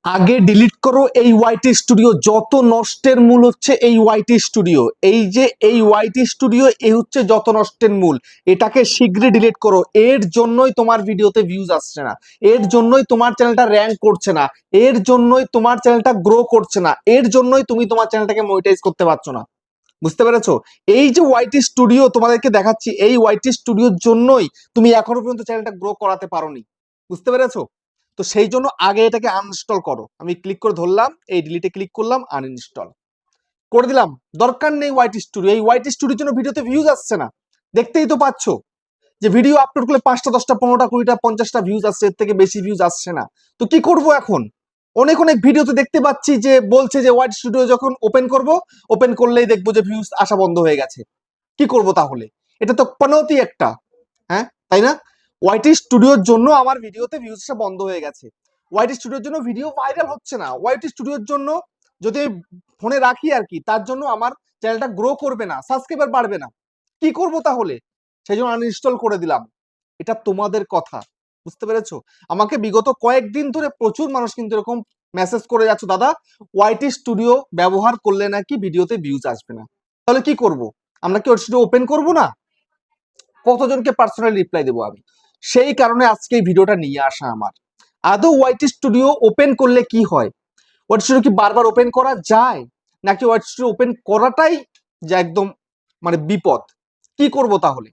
আগে ডিলিট করো এই ওয়াইটি স্টুডিও। যত নষ্টের মূল হচ্ছে এই ওয়াইটি স্টুডিও। এই যে এই ওয়াইটি স্টুডিও, এই হচ্ছে যত নষ্টের মূল। এটাকে শীঘ্রই ডিলিট করো। এর জন্যই তোমার ভিডিওতে ভিউজ আসছে না, এর জন্যই তোমার চ্যানেলটা র্যাঙ্ক করছে না, এর জন্যই তোমার চ্যানেলটা গ্রো করছে না, এর জন্যই তুমি তোমার চ্যানেলটাকে মনিটাইজ করতে পারছো না। বুঝতে পেরেছো? এই যে ওয়াইটি স্টুডিও তোমাদেরকে দেখাচ্ছি, এই ওয়াইটি স্টুডিওর জন্যই তুমি এখনো পর্যন্ত চ্যানেলটা গ্রো করাতে পারোনি। বুঝতে পেরেছো? তো সেই জন্য আগে এটাকে আনইনস্টল করো। আমি ক্লিক করে ধরলাম, এই ডিলিটে ক্লিক করলাম, আনইনস্টল করে দিলাম। দরকার নেই ওয়াইটি স্টুডিও। এই ওয়াইটি স্টুডিওর জন্য ভিডিওতে ভিউজ আসছে না। দেখতেই তো পাচ্ছ যে ভিডিও আপলোড করলে 5টা 10টা 15টা 20টা 50টা ভিউজ আসছে, এর থেকে বেশি ভিউজ আসছে না। তো কি করব এখন? অনেক অনেক ভিডিওতে দেখতে পাচ্ছি যে বলছে যে ওয়াইটি স্টুডিও যখন ওপেন করব, ওপেন করলেই দেখবো যে ভিউজ আসা বন্ধ হয়ে গেছে। কি করব তাহলে? এটা তো পনৌতি একটা, হ্যাঁ তাই না? ওয়াইটি স্টুডিওর জন্য আমার ভিডিওতে ভিউজ আসা বন্ধ হয়ে গেছে। ওয়াইটি স্টুডিওর জন্য ভিডিও ভাইরাল হচ্ছে না। ওয়াইটি স্টুডিওর জন্য যদি ফোনে রাখি আর কি, তার জন্য আমার চ্যানেলটা গ্রো করবে না, সাবস্ক্রাইবার বাড়বে না। কি করব তাহলে? সেই জন্য আনইনস্টল করে দিলাম। এটা তোমাদের কথা। বুঝতে পেরেছো? আমাকে বিগত কয়েকদিন ধরে প্রচুর মানুষ কিন্তু এরকম মেসেজ করে যাচ্ছে, দাদা ওয়াইটি স্টুডিও ব্যবহার করলে নাকি ভিডিওতে ভিউজ আসবে না। তাহলে কি করব? আমরা কি ওয়াইটি স্টুডিও ওপেন করব না? কতজনকে পার্সোনালি রিপ্লাই দেবো আমি? সেই কারণে আজকে এই ভিডিওটা নিয়ে আসা আমার। আদৌ ওয়াইটি স্টুডিও ওপেন করলে কি হয়? ওয়াইটি স্টুডিও কি বারবার ওপেন করা যায়, নাকি ওয়াইটি স্টুডিও ওপেন করাটাই যে একদম মানে বিপদ? কি করব তাহলে?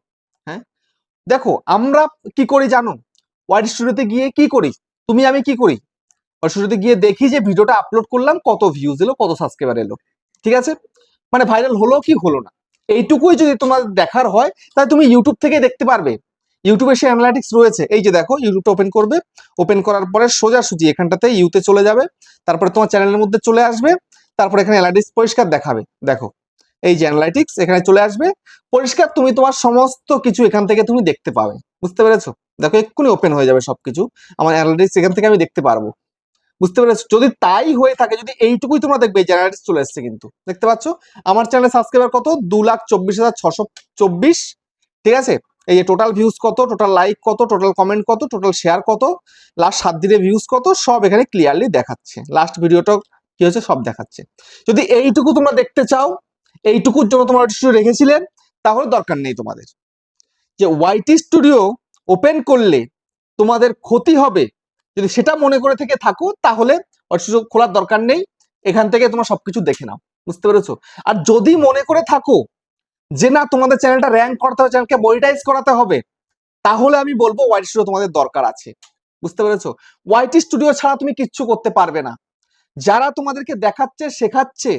হ্যাঁ, দেখো আমরা কি করি জানো? ওয়াইটি স্টুডিওতে গিয়ে কি করি, তুমি আমি কি করি, ওয়াইটি স্টুডিওতে গিয়ে দেখি যে ভিডিওটা আপলোড করলাম, কত ভিউজ এলো, কত সাবস্ক্রাইবার এলো। ঠিক আছে, মানে ভাইরাল হলো কি হলো না, এইটুকুই যদি তোমার দেখার হয় তাহলে তুমি ইউটিউব থেকে দেখতে পারবে। ইউটিউবে সে অ্যানালাইটিক্স রয়েছে। এই যে দেখো, ইউটিউবটা ওপেন করবে, ওপেন করার পরে সোজাসুজি এখানটাতে ইউতে চলে যাবে, তারপরে তোমার চ্যানেলের মধ্যে চলে আসবে, তারপরে এখানে অ্যানালাইটিক্স পরিষ্কার দেখাবে। দেখো এই যে অ্যানালাইটিক্স এখানে চলে আসবে পরিষ্কার, তুমি তোমার সমস্ত কিছু এখান থেকে তুমি দেখতে পাবে। বুঝতে পেরেছো? দেখো এক্ষুনি ওপেন হয়ে যাবে সবকিছু, আমার অ্যানালাইটিক্স এখান থেকে আমি দেখতে পারবো। বুঝতে পেরেছো? যদি তাই হয়ে থাকে, যদি এইটুকুই তোমরা দেখবে, জেনারেটর চলে এসছে কিন্তু, দেখতে পাচ্ছ আমার চ্যানেলে সাবস্ক্রাইবার কত, 2,24,624। ঠিক আছে, এই যে টোটাল ভিউজ কত, টোটাল লাইক কত, টোটাল কমেন্ট কত, টোটাল শেয়ার কত, লাস্ট 7 দিনে ভিউজ কত, সব এখানে ক্লিয়ারলি দেখাচ্ছে। লাস্ট ভিডিওটা কি হয়েছে সব দেখাচ্ছে। যদি এইটুকু তোমরা দেখতে চাও, এইটুকুর জন্য তোমরা স্টুডিও রেখেছিলেন, তাহলে দরকার নেই তোমাদের যে ওয়াইটি স্টুডিও ওপেন করলে তোমাদের ক্ষতি হবে। যদি সেটা মনে করে থেকে থাকো, তাহলে সুযোগ খোলার দরকার নেই, এখান থেকে তোমরা সবকিছু দেখে নাও। বুঝতে পেরেছো? আর যদি মনে করে থাকো যে না তোমাদের চ্যানেলটা র্যাঙ্ক করতে হবে, চ্যানেলকে মনিটাইজ করাতে হবে, তাহলে আমি বলবো ওয়াইটি স্টুডিও তোমাদের দরকার আছে। বুঝতে পেরেছো? ওয়াইটি স্টুডিও ছাড়া তুমি কিচ্ছু করতে পারবে না। যারা তোমাদেরকে দেখাচ্ছে শেখাচ্ছে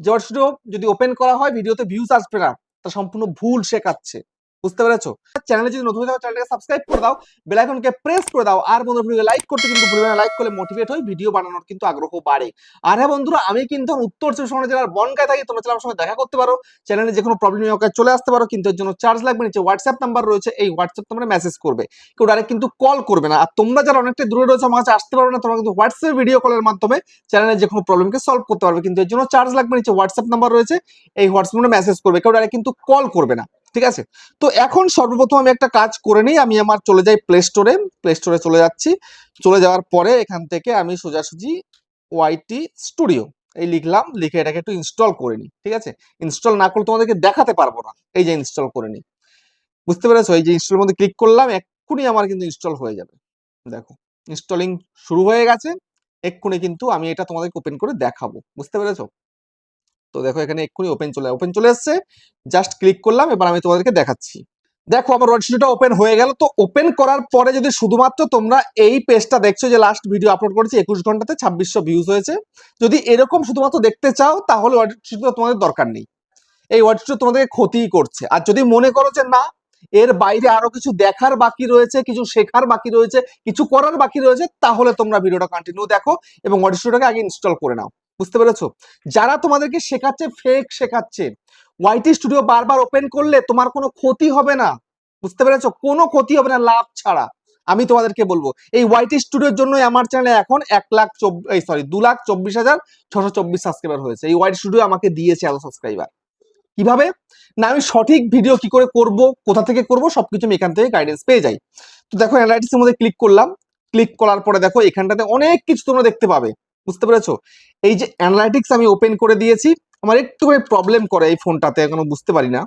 যে ওয়াইটি স্টুডিও যদি ওপেন করা হয় ভিডিওতে ভিউজ আসবে না, তা সম্পূর্ণ ভুল শেখাচ্ছে। বুঝতে পেরেছো? চ্যানেলে যদি নতুন হয়ে চ্যানেলটাকে সাবস্ক্রাইব করে দাও, বেল আইকনকে প্রেস করে দাও, আর বন্ধুরা ভিডিও লাইক করতে কিন্তু ভুলবে না। লাইক করলে মোটিভেট হই, ভিডিও বানানোর কিন্তু আগ্রহ বাড়ে। আর হ্যাঁ বন্ধুরা, আমি কিন্তু উত্তর চব্বিশ পরগনা জেলার বনগাঁয় থাকি। তোমরা আমার সঙ্গে দেখা করতে পারো, চ্যানেলে যে কোনো প্রবলেম নিয়ে চলে আসতে পারো, কিন্তু এর জন্য চার্জ লাগবে। নিচে হোয়াটসঅ্যাপ নাম্বার রয়েছে, এই হোয়াটসঅ্যাপ তোমরা মেসেজ করবে, কেউ ডাইরেক্ট কিন্তু কল করবে না। আর তোমরা যারা অনেকটা দূরে রয়েছে, আমার কাছে আসতে পারবে না, তোমরা কিন্তু হোয়াটসঅ্যাপ ভিডিও কলের মাধ্যমে চ্যানেলের যে কোনো প্রবলেমকে সলভ করতে পারবে, কিন্তু এর জন্য চার্জ লাগবে। নিচে হোয়াটসঅ্যাপ নাম্বার রয়েছে, এই হোয়াটসঅ্যাপে মেসেজ করবে, কেউ ডাইরেক্ট কিন্তু কল করবে না। ঠিক আছে, তো এখন সর্বপ্রথম আমি একটা কাজ করে নিই, আমি আমার চলে যাই প্লে স্টোরে। প্লে স্টোরে চলে যাচ্ছি, চলে যাওয়ার পরে এখান থেকে আমি সোজাসুজি ওয়াইটি স্টুডিও এই লিখলাম, লিখে এটাকে একটু ইনস্টল করে নিই। ঠিক আছে, ইনস্টল না করলে তোমাদেরকে দেখাতে পারবো না। এই যে ইনস্টল করে নিই। বুঝতে পেরেছো? এই যে ইনস্টলের মধ্যে ক্লিক করলাম, এক্ষুনি আমার কিন্তু ইনস্টল হয়ে যাবে। দেখো ইনস্টলিং শুরু হয়ে গেছে, এক্ষুনি কিন্তু আমি এটা তোমাদেরকে ওপেন করে দেখাবো। বুঝতে পেরেছো? তো দেখো এখানে এক্ষুনি ওপেন চলে এসছে, জাস্ট ক্লিক করলাম, এবার আমি তোমাদেরকে দেখাচ্ছি। দেখো আমার ওয়াইটি স্টুডিওটা ওপেন হয়ে গেল। তো ওপেন করার পরে যদি শুধুমাত্র তোমরা এই পেজটা দেখছো যে লাস্ট ভিডিও আপলোড করেছি 21 ঘন্টাতে 2600 ভিউজ হয়েছে, যদি এরকম শুধুমাত্র দেখতে চাও, তাহলে ওয়াইটি স্টুডিও তোমাদের দরকার নেই। এই ওয়াইটি স্টুডিও তোমাদেরকে ক্ষতিই করছে। আর যদি মনে করো যে না, এর বাইরে আরো কিছু দেখার বাকি রয়েছে, কিছু শেখার বাকি রয়েছে, কিছু করার বাকি রয়েছে, তাহলে তোমরা ভিডিওটা কন্টিনিউ দেখো এবং ওয়াইটি স্টুডিওটাকে আগে ইনস্টল করে নাও। বুঝতে পেরেছো? যারা তোমাদেরকে শেখাচ্ছে, ফেক শেখাচ্ছে। ওয়াইটি স্টুডিও বারবার ওপেন করলে তোমার কোনো ক্ষতি হবে না। বুঝতে পেরেছো? কোনো ক্ষতি হবে না লাভ ছাড়া। আমি তোমাদেরকে বলবো, এই ওয়াইটি স্টুডিওর জন্যই আমার চ্যানেলে এখন 2,24,624 সাবস্ক্রাইবার হয়েছে। এই ওয়াইটি স্টুডিও আমাকে দিয়েছে এত সাবস্ক্রাইবার। কিভাবে? না আমি সঠিক ভিডিও কি করে করব, কোথা থেকে করব, সবকিছু আমি এখান থেকে গাইডেন্স পেয়ে যাই। তো দেখো অ্যানালাইটিক্স এর মধ্যে ক্লিক করলাম, ক্লিক করার পরে দেখো এখানটাতে অনেক কিছু তোমরা দেখতে পাবে। বুঝতে পেরেছো? এই যে অ্যানালাইটিক্স আমি ওপেন করে দিয়েছি, আমার একটু প্রবলেম করে এই ফোনটাতে, এখনো বুঝতে পারি না।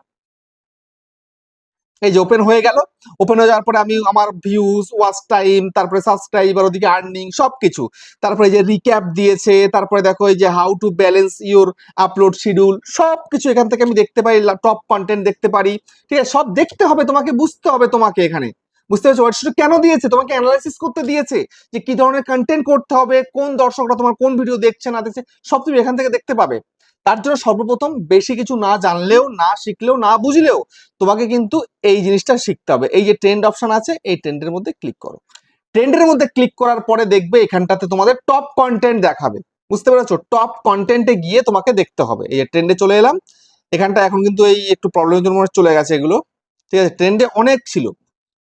এই যে ওপেন হয়ে গেল, ওপেন হয়ে যাওয়ার পরে আমি আমার ভিউজ, ওয়াচ টাইম, তারপরে সাবস্ক্রাইবার, ওদিকে আর্নিং সবকিছু, তারপরে এই যে রিক্যাপ দিয়েছে, তারপরে দেখো এই যে how to balance your upload schedule, সবকিছু এখান থেকে আমি দেখতে পারি, টপ কন্টেন্ট দেখতে পারি। ঠিক আছে, সব দেখতে হবে তোমাকে, বুঝতে হবে তোমাকে এখানে। বুঝতে পারছো হোয়াটসঅ্যাপ কেন দিয়েছে? তোমাকে অ্যানালাইসিস করতে দিয়েছে যে কি ধরনের কন্টেন্ট করতে হবে, কোন দর্শকরা তোমার কোন ভিডিও দেখছে না দেখছে, সব তুমি এখান থেকে দেখতে পাবে। তার জন্য সর্বপ্রথম বেশি কিছু না জানলেও, না শিখলেও, না বুঝলেও তোমাকে কিন্তু এই জিনিসটা শিখতে হবে। এই যে ট্রেন্ড অপশন আছে, এই ট্রেন্ডের মধ্যে ক্লিক করো। ট্রেন্ডের মধ্যে ক্লিক করার পরে দেখবে এখানটাতে তোমাদের টপ কন্টেন্ট দেখাবে। বুঝতে পেরেছো? টপ কন্টেন্টে গিয়ে তোমাকে দেখতে হবে। এই যে ট্রেন্ডে চলে এলাম, এখানটা এখন কিন্তু এই একটু প্রবলেমের জন্য চলে গেছে এগুলো। ঠিক আছে, ট্রেন্ডে অনেক ছিল।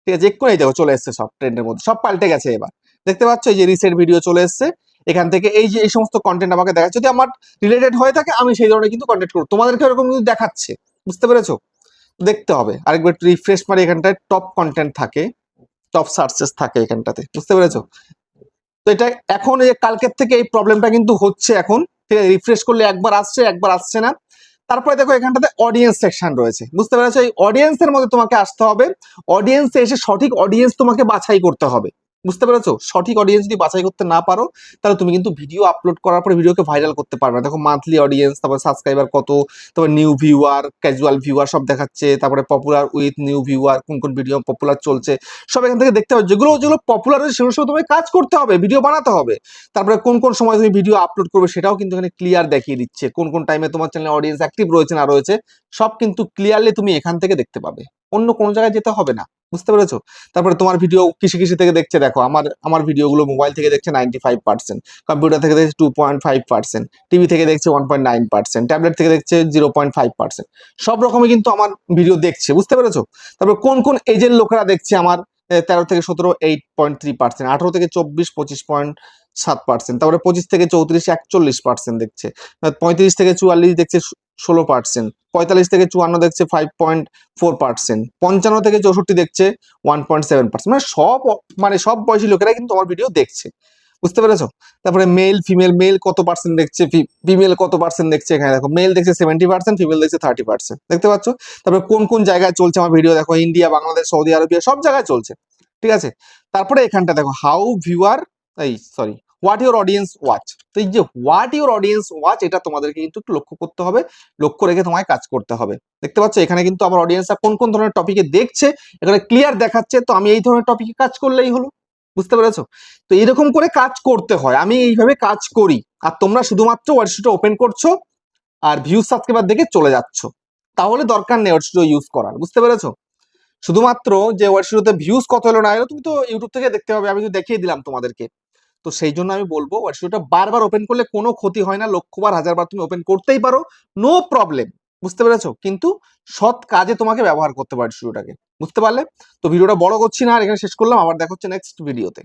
ঠিক আছে, এক্ষুনি দেখো চলে এসছে সব ট্রেন্ডের মধ্যে, সব পাল্টে গেছে এবার। দেখতে পাচ্ছ এই যে রিসেন্ট ভিডিও চলে এসছে, এখান থেকে এই যে এই সমস্ত কন্টেন্ট আমাকে দেখাচ্ছে। যদি আমার রিলেটেড হয়ে থাকে আমি সেই ধরনের কিন্তু কন্টেন্ট করবো, তোমাদেরকে এরকম কিন্তু দেখাচ্ছে। বুঝতে পেরেছো? দেখতে হবে আরেকবার একটু রিফ্রেশ মারি, এখানটায় টপ কন্টেন্ট থাকে, টপ সার্চেস থাকে এখানটাতে। বুঝতে পেরেছো? তো এটা এখন এই কালকের থেকে এই প্রবলেমটা কিন্তু হচ্ছে এখন। ঠিক আছে, রিফ্রেশ করলে একবার আসছে, একবার আসছে না। তারপরে দেখো এখানটাতে অডিয়েন্স সেকশন রয়েছে। বুঝতে পেরেছো? এই অডিয়েন্সের মধ্যে তোমাকে আসতে হবে। অডিয়েন্সে এসে সঠিক অডিয়েন্স তোমাকে বাছাই করতে হবে। বুঝতে পেরেছো? সঠিক অডিয়েন্স যদি বাছাই করতে না পারো, তাহলে তুমি কিন্তু ভিডিও আপলোড করার পরে ভিডিওকে ভাইরাল করতে পারবে না। দেখো মান্থলি অডিয়েন্স, তারপরে সাবস্ক্রাইবার কত, তারপরে নিউ ভিউয়ার, ক্যাজুয়াল ভিউয়ার সব দেখাচ্ছে, তারপরে পপুলার উইথ নিউ ভিউয়ার, কোন কোন ভিডিও পপুলার চলছে, সব এখান থেকে দেখতে হবে। যেগুলো যেগুলো পপুলার হচ্ছে সেগুলো তোমাকে কাজ করতে হবে, ভিডিও বানাতে হবে। তারপরে কোন কোন সময় তুমি ভিডিও আপলোড করবে সেটাও কিন্তু এখানে ক্লিয়ার দেখিয়ে দিচ্ছে। কোন কোন টাইমে তোমার চ্যানেলে অডিয়েন্স অ্যাক্টিভ রয়েছে না রয়েছে, সব কিন্তু ক্লিয়ারলি তুমি এখান থেকে দেখতে পাবে, অন্য কোনো জায়গায় যেতে হবে না। বুঝতে পেরেছো? তারপরে তোমার ভিডিও কিসে কিসে থেকে দেখছে দেখো, আমার ভিডিওগুলো মোবাইল থেকে দেখছে 95%, কম্পিউটার থেকে দেখছে 2.5%, টিভি থেকে দেখছে 1.9%, ট্যাবলেট থেকে দেখছে 0.5%। সব রকমই কিন্তু আমার ভিডিও দেখছে। বুঝতে পেরেছো? তারপর কোন কোন এজের লোকেরা দেখছে আমার, 13 থেকে 17 8.3%, 18 থেকে 24 25.7%, তারপরে 25 থেকে 34 41% দেখছে, 35 থেকে 44 দেখছে 16%, 45 থেকে 54 দেখছে 5.4%, 55 থেকে 64 দেখছে 1.7%। মানে সব বয়সী লোকেরা কিন্তু আমার ভিডিও দেখছে। বুঝতে পেরেছো? তারপরে মেল ফিমেল, মেল কত পার্সেন্ট দেখছে, ফিমেল কত পার্সেন্ট দেখছে, এখানে দেখো মেল দেখছে 70%, ফিমেল দেখছে 30%। দেখতে পাচ্ছ? তারপরে কোন কোন জায়গায় চলছে আমার ভিডিও দেখো, ইন্ডিয়া, বাংলাদেশ, সৌদি আরবিয়া, সব জায়গায় চলছে। ঠিক আছে, তারপরে এখানটা দেখো হাউ ভিউয়ার, এই sorry, what your audience watch. তো এই যে হোয়াট ইউর অডিয়েন্স ওয়াচ, এটা তোমাদেরকে কিন্তু একটু লক্ষ্য করতে হবে, লক্ষ্য রেখে তোমায় কাজ করতে হবে। দেখতে পাচ্ছ এখানে কিন্তু আমার অডিয়েন্সরা কোন কোন ধরনের টপিকে দেখছে এখানে ক্লিয়ার দেখাচ্ছে। তো আমি এই ধরনের টপিকে কাজ করলেই হলো। বুঝতে পেরেছো? তো এরকম করে কাজ করতে হয়, আমি এইভাবে কাজ করি। আর তোমরা শুধুমাত্র ওয়ার্কশিটটা ওপেন করছো আর ভিউজ সাবস্ক্রাইবার দেখে চলে যাচ্ছ, তাহলে দরকার নেই ওয়ার্কশিট ইউজ করার। বুঝতে পেরেছো? শুধুমাত্র যে ওয়ার্কশিটে ভিউজ কত হলো না হলো তুমি তো ইউটিউব থেকে দেখতে হবে, আমি তো দেখিয়ে দিলাম তোমাদেরকে। তো সেই জন্য আমি বলবো ওয়ার্কশিটটা বারবার ওপেন করলে কোনো ক্ষতি হয় না, লক্ষবার হাজারবার তুমি ওপেন করতেই পারো, নো প্রবলেম। বুঝতে পেরেছো? কিন্তু সৎ কাজে তোমাকে ব্যবহার করতে পারো শুরুটাকে। বুঝতে পারলে? তো ভিডিওটা বড় করছি না, আর এখানে শেষ করলাম, আবার দেখা হচ্ছে নেক্সট ভিডিওতে।